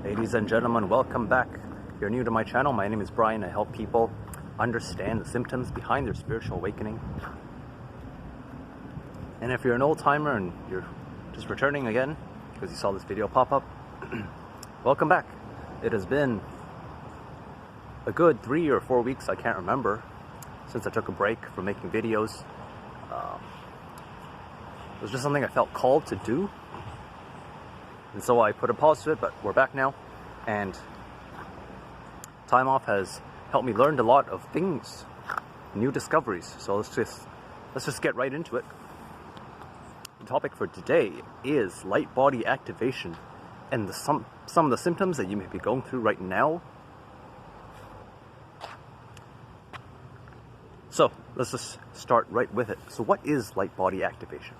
Ladies and gentlemen, welcome back. If you're new to my channel, my name is Brian. I help people understand the symptoms behind their spiritual awakening. And if you're an old timer and you're just returning again because you saw this video pop up, welcome back. It has been a good 3 or 4 weeks, I can't remember, since I took a break from making videos. It was just something I felt called to do. And so I put a pause to it, but we're back now. And time off has helped me learn a lot of things, new discoveries. So let's just get right into it. The topic for today is light body activation and some of the symptoms that you may be going through right now. So let's just start right with it. So what is light body activation?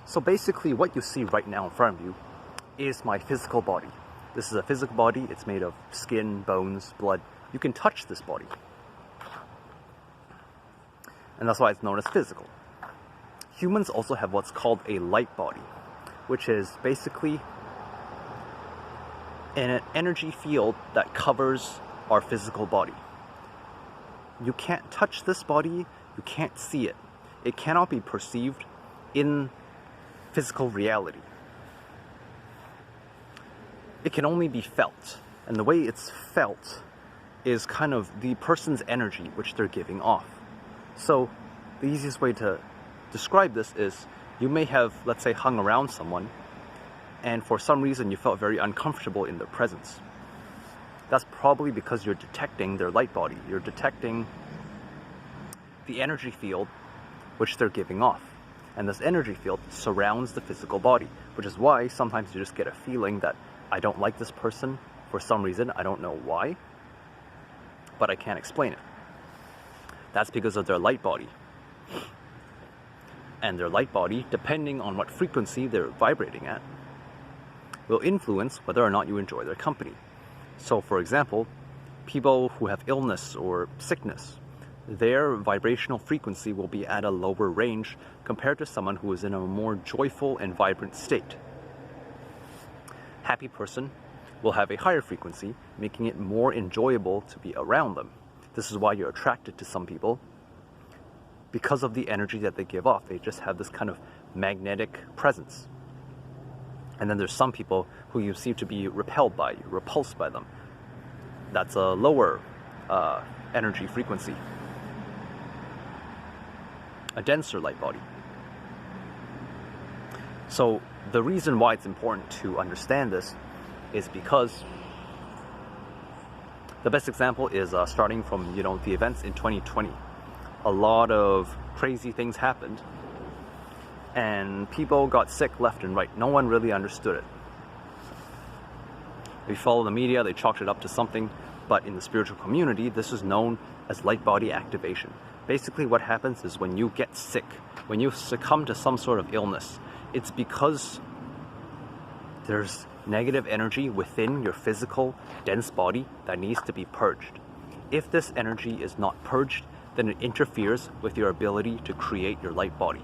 So basically what you see right now in front of you is my physical body. This is a physical body. It's made of skin, bones, blood. You can touch this body. And that's why it's known as physical. Humans also have what's called a light body, which is basically an energy field that covers our physical body. You can't touch this body. You can't see it. It cannot be perceived in physical reality. It can only be felt, and the way it's felt is kind of the person's energy which they're giving off. So the easiest way to describe this is you may have, let's say, hung around someone and for some reason you felt very uncomfortable in their presence. That's probably because you're detecting their light body. You're detecting the energy field which they're giving off. And this energy field surrounds the physical body, which is why sometimes you just get a feeling that I don't like this person for some reason. I don't know why, but I can't explain it. That's because of their light body. And their light body, depending on what frequency they're vibrating at, will influence whether or not you enjoy their company. So for example, people who have illness or sickness, their vibrational frequency will be at a lower range compared to someone who is in a more joyful and vibrant state. Happy person will have a higher frequency, making it more enjoyable to be around them. This is why you're attracted to some people, because of the energy that they give off. They just have this kind of magnetic presence. And then there's some people who you seem to be repelled by, you're repulsed by them. That's a lower energy frequency, a denser light body. So the reason why it's important to understand this is because the best example is starting from the events in 2020. A lot of crazy things happened and people got sick left and right. No one really understood it. If you follow the media, they chalked it up to something, but in the spiritual community, this is known as light body activation. Basically what happens is when you get sick, when you succumb to some sort of illness, it's because there's negative energy within your physical, dense body that needs to be purged. If this energy is not purged, then it interferes with your ability to create your light body.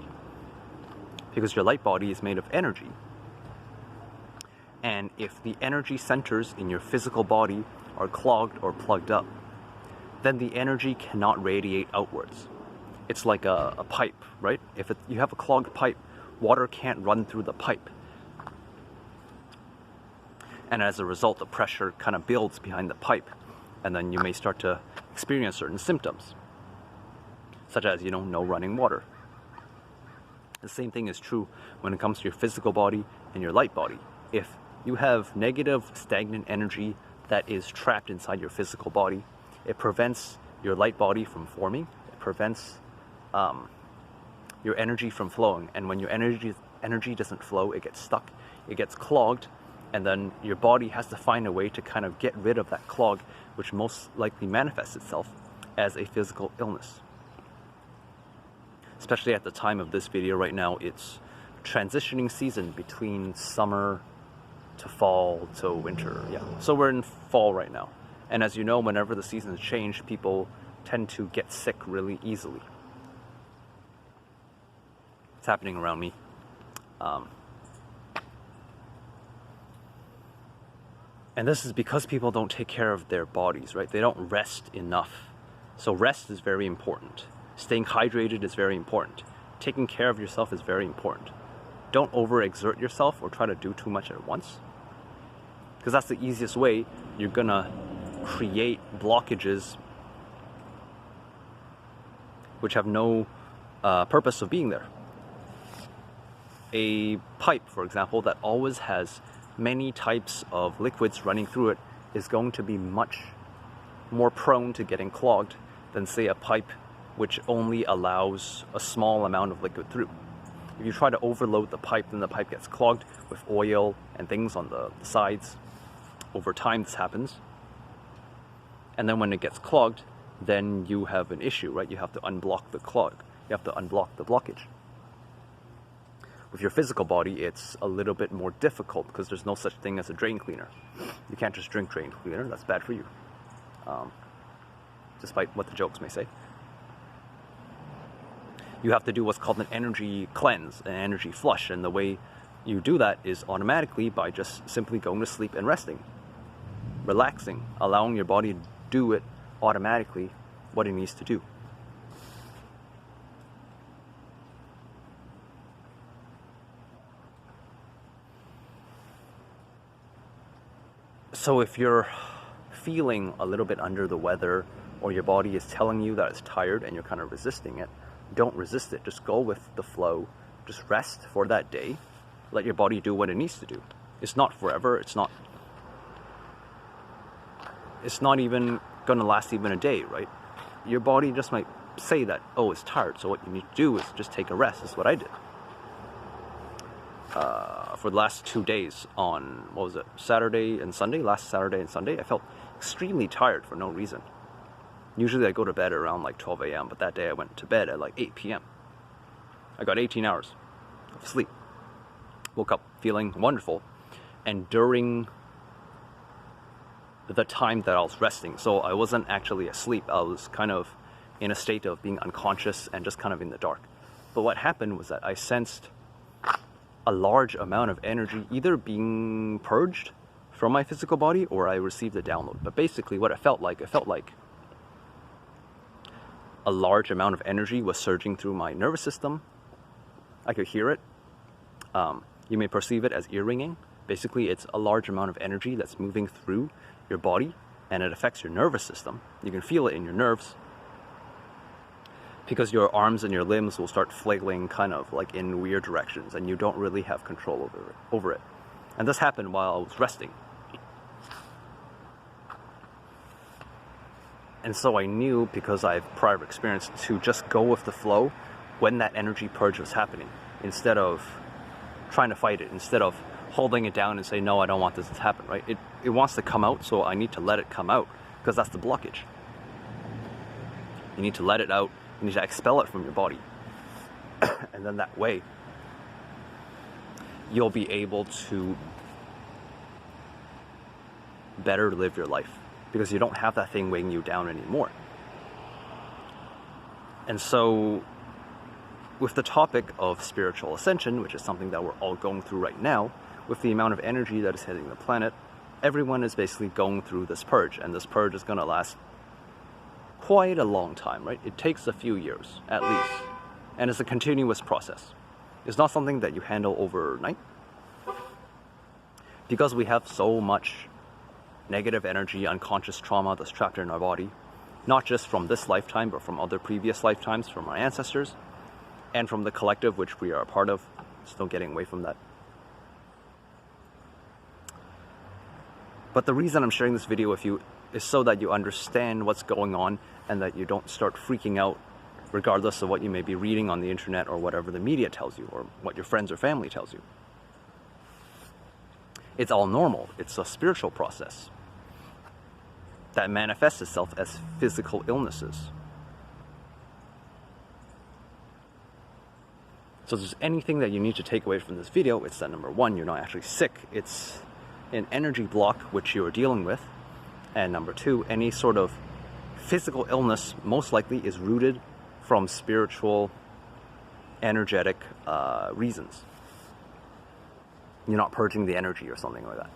Because your light body is made of energy. And if the energy centers in your physical body are clogged or plugged up, then the energy cannot radiate outwards. It's like a pipe, right? If you have a clogged pipe, water can't run through the pipe. And as a result, the pressure kind of builds behind the pipe. And then you may start to experience certain symptoms, such as, no running water. The same thing is true when it comes to your physical body and your light body. If you have negative, stagnant energy that is trapped inside your physical body, it prevents your light body from forming. It prevents your energy from flowing. And when your energy doesn't flow, it gets stuck, it gets clogged, and then your body has to find a way to kind of get rid of that clog, which most likely manifests itself as a physical illness. Especially at the time of this video right now, it's transitioning season between summer to fall to winter. Yeah, so we're in fall right now. And as you know, whenever the seasons change, people tend to get sick really easily. It's happening around me. And this is because people don't take care of their bodies, right? They don't rest enough. So rest is very important. Staying hydrated is very important. Taking care of yourself is very important. Don't overexert yourself or try to do too much at once, because that's the easiest way you're gonna create blockages which have no purpose of being there. A pipe, for example, that always has many types of liquids running through it is going to be much more prone to getting clogged than, say, a pipe which only allows a small amount of liquid through. If you try to overload the pipe, then the pipe gets clogged with oil and things on the sides. Over time, this happens. And then when it gets clogged, then you have an issue, right? You have to unblock the clog. You have to unblock the blockage. With your physical body, it's a little bit more difficult because there's no such thing as a drain cleaner. You can't just drink drain cleaner. That's bad for you, despite what the jokes may say. You have to do what's called an energy cleanse, an energy flush, and the way you do that is automatically by just simply going to sleep and resting, relaxing, allowing your body to do it automatically what it needs to do. So if you're feeling a little bit under the weather, or your body is telling you that it's tired and you're kind of resisting it, don't resist it. Just go with the flow. Just rest for that day. Let your body do what it needs to do. It's not forever. It's not even going to last even a day, right? Your body just might say that, oh, it's tired, so what you need to do is just take a rest. That's what I did. For the last 2 days on, what was it, Saturday and Sunday, last Saturday and Sunday, I felt extremely tired for no reason. Usually I go to bed around like 12 a.m., but that day I went to bed at like 8 p.m. I got 18 hours of sleep. Woke up feeling wonderful. And during the time that I was resting, so I wasn't actually asleep, I was kind of in a state of being unconscious and just kind of in the dark. But what happened was that I sensed a large amount of energy either being purged from my physical body or I received a download. But basically what it felt like a large amount of energy was surging through my nervous system. I could hear it. You may perceive it as ear ringing. Basically, it's a large amount of energy that's moving through your body, and it affects your nervous system. You can feel it in your nerves, because your arms and your limbs will start flailing kind of like in weird directions, and you don't really have control over it. And this happened while I was resting. And so I knew, because I have prior experience, to just go with the flow when that energy purge was happening, instead of trying to fight it, instead of holding it down and say, no, I don't want this to happen, right? It wants to come out, so I need to let it come out, because that's the blockage. You need to let it out, you need to expel it from your body. And then that way, you'll be able to better live your life, because you don't have that thing weighing you down anymore. And so, with the topic of spiritual ascension, which is something that we're all going through right now, with the amount of energy that is hitting the planet, everyone is basically going through this purge, and this purge is going to last quite a long time, right? It takes a few years, at least, and it's a continuous process. It's not something that you handle overnight, because we have so much negative energy, unconscious trauma that's trapped in our body, not just from this lifetime, but from other previous lifetimes, from our ancestors, and from the collective which we are a part of. Still getting away from that. But the reason I'm sharing this video with you is so that you understand what's going on, and that you don't start freaking out regardless of what you may be reading on the internet or whatever the media tells you or what your friends or family tells you. It's all normal. It's a spiritual process that manifests itself as physical illnesses. So if there's anything that you need to take away from this video, it's that number one, you're not actually sick. It's an energy block which you are dealing with. And number two, any sort of physical illness most likely is rooted from spiritual, energetic reasons. You're not purging the energy or something like that.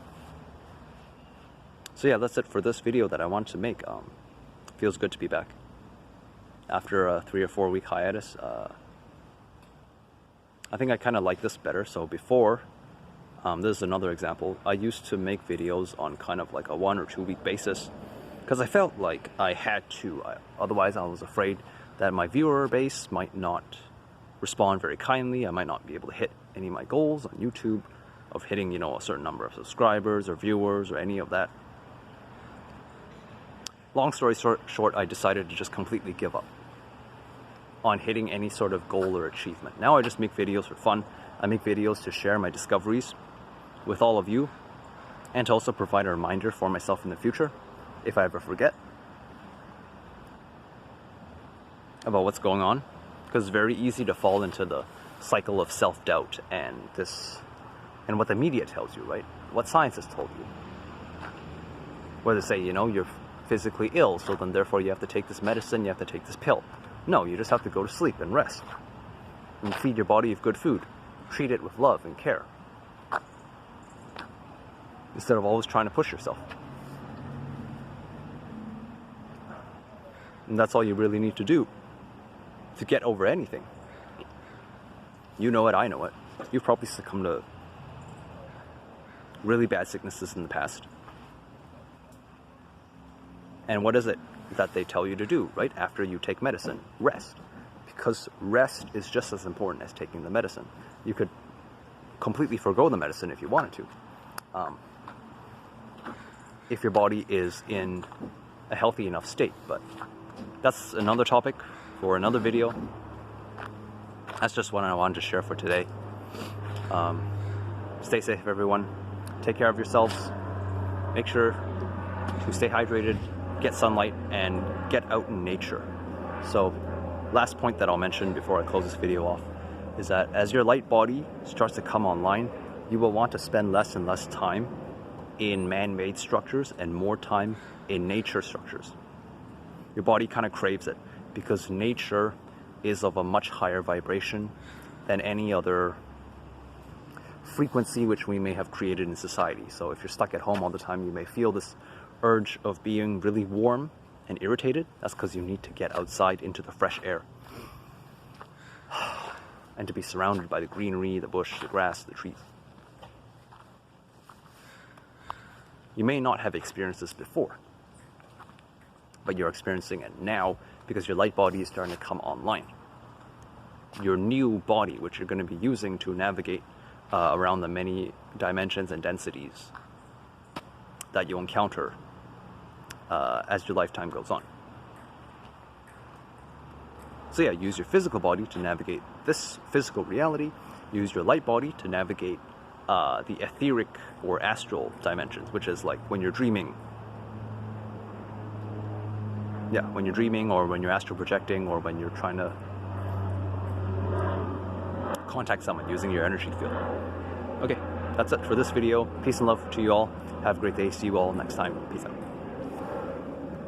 So yeah, that's it for this video that I wanted to make. Feels good to be back after a 3 or 4 week hiatus. I think I kind of like this better. So before, this is another example. I used to make videos on kind of like a 1 or 2 week basis because I felt like I had to. Otherwise, I was afraid that my viewer base might not respond very kindly. I might not be able to hit any of my goals on YouTube of hitting, you know, a certain number of subscribers or viewers or any of that. Long story short, I decided to just completely give up on hitting any sort of goal or achievement. Now I just make videos for fun. I make videos to share my discoveries with all of you and to also provide a reminder for myself in the future, if I ever forget, about what's going on. Because it's very easy to fall into the cycle of self-doubt and what the media tells you, right? What science has told you. Where they say, you know, you're physically ill, so then therefore you have to take this medicine, you have to take this pill. No, you just have to go to sleep and rest. And feed your body with good food. Treat it with love and care. Instead of always trying to push yourself. And that's all you really need to do to get over anything. You know it, I know it. You've probably succumbed to really bad sicknesses in the past. And what is it that they tell you to do, right? After you take medicine? Rest. Because rest is just as important as taking the medicine. You could completely forgo the medicine if you wanted to. If your body is in a healthy enough state. But that's another topic for another video. That's just what I wanted to share for today. Stay safe, everyone. Take care of yourselves. Make sure to stay hydrated, get sunlight, and get out in nature. So, last point that I'll mention before I close this video off is that as your light body starts to come online, you will want to spend less and less time in man-made structures and more time in nature structures. Your body kind of craves it because nature is of a much higher vibration than any other frequency which we may have created in society. So if you're stuck at home all the time, you may feel this urge of being really warm and irritated. That's because you need to get outside into the fresh air and to be surrounded by the greenery, the bush, the grass, the trees. You may not have experienced this before, but you're experiencing it now because your light body is starting to come online. Your new body, which you're going to be using to navigate around the many dimensions and densities that you encounter as your lifetime goes on. So yeah, use your physical body to navigate this physical reality. Use your light body to navigate the etheric or astral dimensions, which is like when you're dreaming. Yeah, when you're dreaming or when you're astral projecting or when you're trying to contact someone using your energy field. Okay, that's it for this video. Peace and love to you all. Have a great day. See you all next time. Peace out.